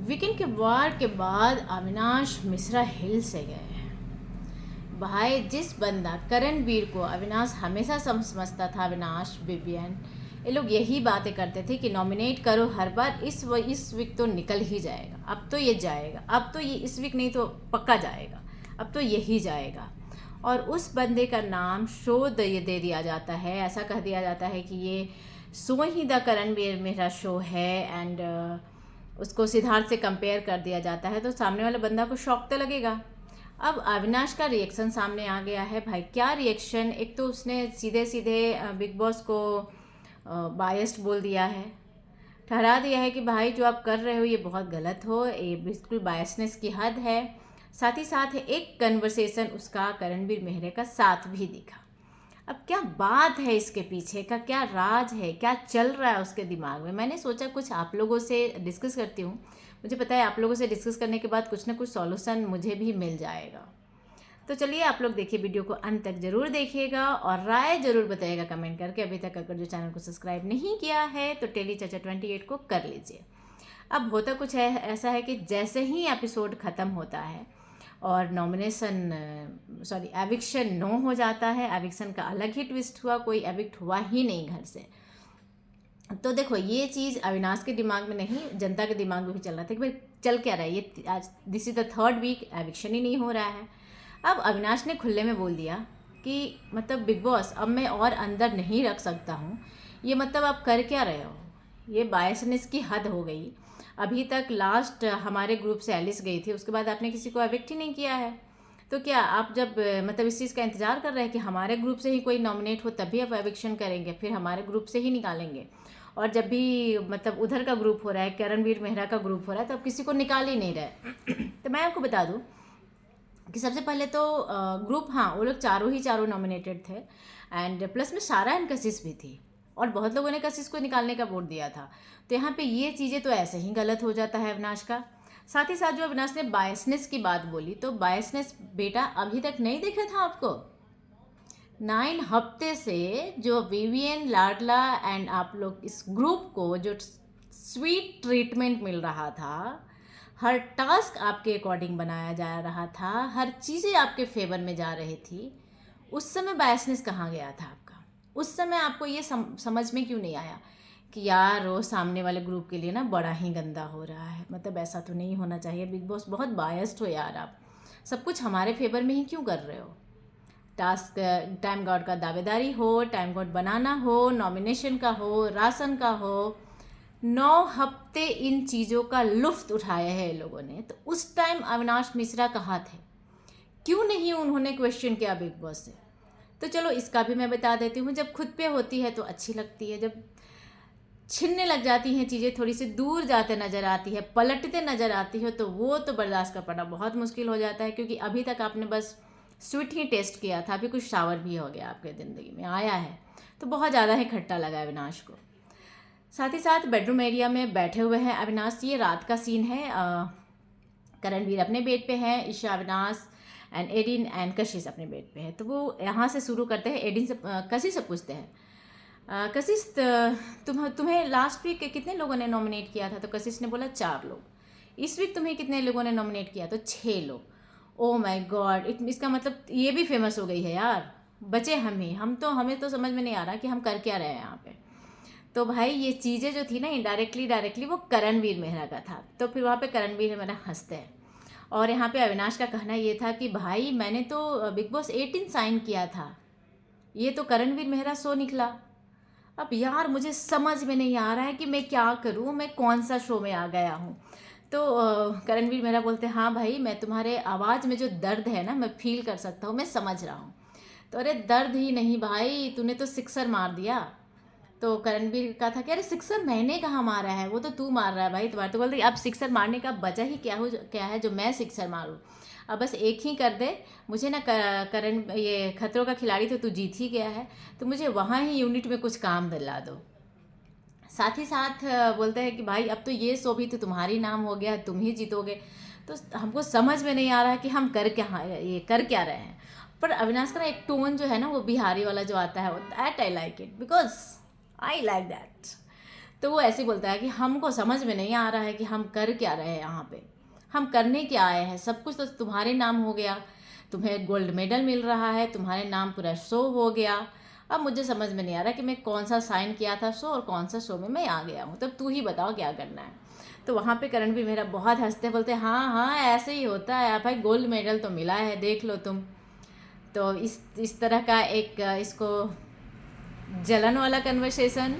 Weekend के वार के बाद अविनाश मिश्रा हिल से गए हैं। भाई जिस बंदा करणवीर को अविनाश हमेशा समझता था, अविनाश विवियन ये लोग यही बातें करते थे कि नॉमिनेट करो हर बार, इस वीक तो निकल ही जाएगा, अब तो ये जाएगा, अब तो ये इस वीक नहीं तो पक्का जाएगा, अब तो यही जाएगा। और उस बंदे का नाम शो ये दे दिया जाता है, ऐसा कह दिया जाता है कि ये शो ही द करणवीर मेरा शो है। एंड उसको सिद्धार्थ से कंपेयर कर दिया जाता है, तो सामने वाले बंदा को शौक तो लगेगा। अब अविनाश का रिएक्शन सामने आ गया है। भाई क्या रिएक्शन! एक तो उसने सीधे सीधे बिग बॉस को बायस्ड बोल दिया है, ठहरा दिया है कि भाई जो आप कर रहे हो ये बहुत गलत हो, ये बिल्कुल बायसनेस की हद है। साथ ही साथ एक कन्वर्सेशन उसका करणवीर मेहरे का साथ भी दिखा। अब क्या बात है, इसके पीछे का क्या राज है, क्या चल रहा है उसके दिमाग में? मैंने सोचा कुछ आप लोगों से डिस्कस करती हूँ। मुझे पता है आप लोगों से डिस्कस करने के बाद कुछ ना कुछ सॉल्यूशन मुझे भी मिल जाएगा। तो चलिए आप लोग देखिए, वीडियो को अंत तक जरूर देखिएगा और राय जरूर बताइएगा कमेंट करके। अभी तक अगर जो चैनल को सब्सक्राइब नहीं किया है तो टेली चाचा 28 को कर लीजिए। अब होता कुछ है, ऐसा है कि जैसे ही एपिसोड ख़त्म होता है और एविक्शन नो हो जाता है, एविक्शन का अलग ही ट्विस्ट हुआ, कोई एविक्ट हुआ ही नहीं घर से। तो देखो ये चीज़ अविनाश के दिमाग में नहीं, जनता के दिमाग में भी चल रहा था कि भाई चल क्या रहा है, ये आज this is the third week eviction ही नहीं हो रहा है। अब अविनाश ने खुले में बोल दिया कि मतलब बिग बॉस अब मैं और अंदर नहीं रख सकता हूँ, ये मतलब आप कर क्या रहे हो, ये बायसनेस की हद हो गई। अभी तक लास्ट हमारे ग्रुप से एलिस गई थी, उसके बाद आपने किसी को एविक्ट ही नहीं किया है। तो क्या आप जब मतलब इस चीज़ का इंतज़ार कर रहे हैं कि हमारे ग्रुप से ही कोई नॉमिनेट हो तभी आप एविक्शन करेंगे, फिर हमारे ग्रुप से ही निकालेंगे? और जब भी मतलब उधर का ग्रुप हो रहा है, करणवीर मेहरा का ग्रुप हो रहा है, तो अब किसी को निकाल ही नहीं रहे। तो मैं आपको बता दूं कि सबसे पहले तो ग्रुप, हाँ वो लोग चारों नॉमिनेटेड थे, एंड प्लस में सारा एंड कशिश भी थी, और बहुत लोगों ने कशिश को निकालने का वोट दिया था। तो यहाँ पे ये चीज़ें तो ऐसे ही गलत हो जाता है अविनाश का। साथ ही साथ जो अविनाश ने बायसनेस की बात बोली, तो बायसनेस बेटा अभी तक नहीं देखा था आपको? 9 हफ्ते से जो विवियन लाडला एंड आप लोग इस ग्रुप को जो स्वीट ट्रीटमेंट मिल रहा था, हर टास्क आपके अकॉर्डिंग बनाया जा रहा था, हर चीज़ें आपके फेवर में जा रही थी, उस समय बायसनेस कहाँ गया था आपका? उस समय आपको ये समझ में क्यों नहीं आया कि यार वो सामने वाले ग्रुप के लिए ना बड़ा ही गंदा हो रहा है, मतलब ऐसा तो नहीं होना चाहिए, बिग बॉस बहुत बायस्ड हो यार, आप सब कुछ हमारे फेवर में ही क्यों कर रहे हो? टास्क टाइम गॉड का दावेदारी हो, टाइम गॉड बनाना हो, नॉमिनेशन का हो, राशन का हो, 9 हफ्ते इन चीज़ों का लुफ्त उठाया है लोगों ने। तो उस टाइम अविनाश मिश्रा कहाँ थे? क्यों नहीं उन्होंने क्वेश्चन किया बिग बॉस से? तो चलो इसका भी मैं बता देती हूँ। जब खुद पे होती है तो अच्छी लगती है, जब छिनने लग जाती हैं चीज़ें, थोड़ी सी दूर जाते नज़र आती है, पलटते नज़र आती हो, तो वो तो बर्दाश्त कर पाना बहुत मुश्किल हो जाता है। क्योंकि अभी तक आपने बस स्वीट ही टेस्ट किया था, अभी कुछ शावर भी हो गया आपके ज़िंदगी में आया है, तो बहुत ज़्यादा ही खट्टा लगा अविनाश को। साथ ही साथ बेडरूम एरिया में बैठे हुए हैं अविनाश। ये रात का सीन है, करणवीर अपने बेड पे है, Isha, Avinash and Aiden and Kashish अपने बेड पे है। तो वो यहाँ से शुरू करते हैं, एडिन से कशिश से पूछते हैं, कशिश तुम्हें लास्ट वीक कितने लोगों ने नॉमिनेट किया था? तो कशिश ने बोला 4 लोग। इस वीक तुम्हें कितने लोगों ने नॉमिनेट किया? तो 6 लोग। ओ माय गॉड, इसका मतलब ये भी फेमस हो गई है यार, बचे हमें तो समझ में नहीं आ रहा कि हम कर क्या रहे हैं यहाँ पे। तो भाई ये चीज़ें जो थी ना, डायरेक्टली वो करणवीर मेहरा का था। तो फिर वहाँ पे करणवीर मेहरा हंसते हैं, और यहाँ पे अविनाश का कहना ये था कि भाई मैंने तो बिग बॉस 18 साइन किया था, ये तो करणवीर मेहरा शो निकला। अब यार मुझे समझ में नहीं आ रहा है कि मैं क्या करूँ, मैं कौन सा शो में आ गया हूँ। तो करणवीर मेहरा बोलते हैं, हाँ भाई मैं तुम्हारे आवाज़ में जो दर्द है ना, मैं फील कर सकता हूँ, मैं समझ रहा हूँ। तो अरे दर्द ही नहीं भाई, तूने तो सिक्सर मार दिया। तो करणवीर का था कि अरे सिक्सर मैंने कहाँ मारा है, वो तो तू मार रहा है भाई तुम्हारा। तो बोलते अब सिक्सर मारने का वजह ही क्या है जो मैं सिक्सर मारूँ? अब बस एक ही कर दे मुझे ना, करण ये खतरों का खिलाड़ी तो तू जीत ही गया है, तो मुझे वहाँ ही यूनिट में कुछ काम दिला दो। साथ ही साथ बोलते हैं कि भाई अब तो ये शो भी तो तुम्हारी नाम हो गया, तुम ही जीतोगे। तो हमको समझ में नहीं आ रहा है कि हम कर क्या रहे हैं। पर अविनाश का एक टोन जो है ना, वो बिहारी वाला जो आता है, that I like it, because I like that. तो वो ऐसे बोलता है कि हमको समझ में नहीं आ रहा है कि हम कर क्या रहे हैं यहाँ पे, हम करने क्या आए हैं, सब कुछ तो तुम्हारे नाम हो गया, तुम्हें गोल्ड मेडल मिल रहा है, तुम्हारे नाम पूरा शो हो गया, अब मुझे समझ में नहीं आ रहा कि मैं कौन सा साइन किया था शो और कौन सा शो में मैं आ गया हूँ, तब तू ही बताओ क्या करना है। तो वहाँ पे करण भी मेरा बहुत हंसते, बोलते हाँ हाँ ऐसे ही होता है भाई, गोल्ड मेडल तो मिला है देख लो तुम। तो इस तरह का एक इसको जलन वाला कन्वर्सेशन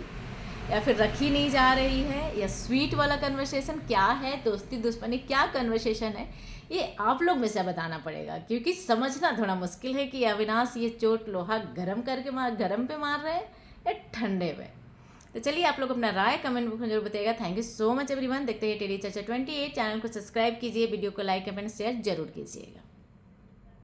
या फिर रखी नहीं जा रही है, या स्वीट वाला कन्वर्सेशन क्या है, दोस्ती दुश्मनी क्या कन्वर्सेशन है, ये आप लोग में से बताना पड़ेगा, क्योंकि समझना थोड़ा मुश्किल है कि अविनाश ये चोट लोहा गरम पे मार रहे हैं या ठंडे में। तो चलिए आप लोग अपना राय कमेंट बॉक्स में जरूर बताइएगा। Thank you so much everyone. देखते हैं टेली चर्चा 28। चैनल को सब्सक्राइब कीजिए, वीडियो को लाइक कमेंट शेयर जरूर कीजिएगा।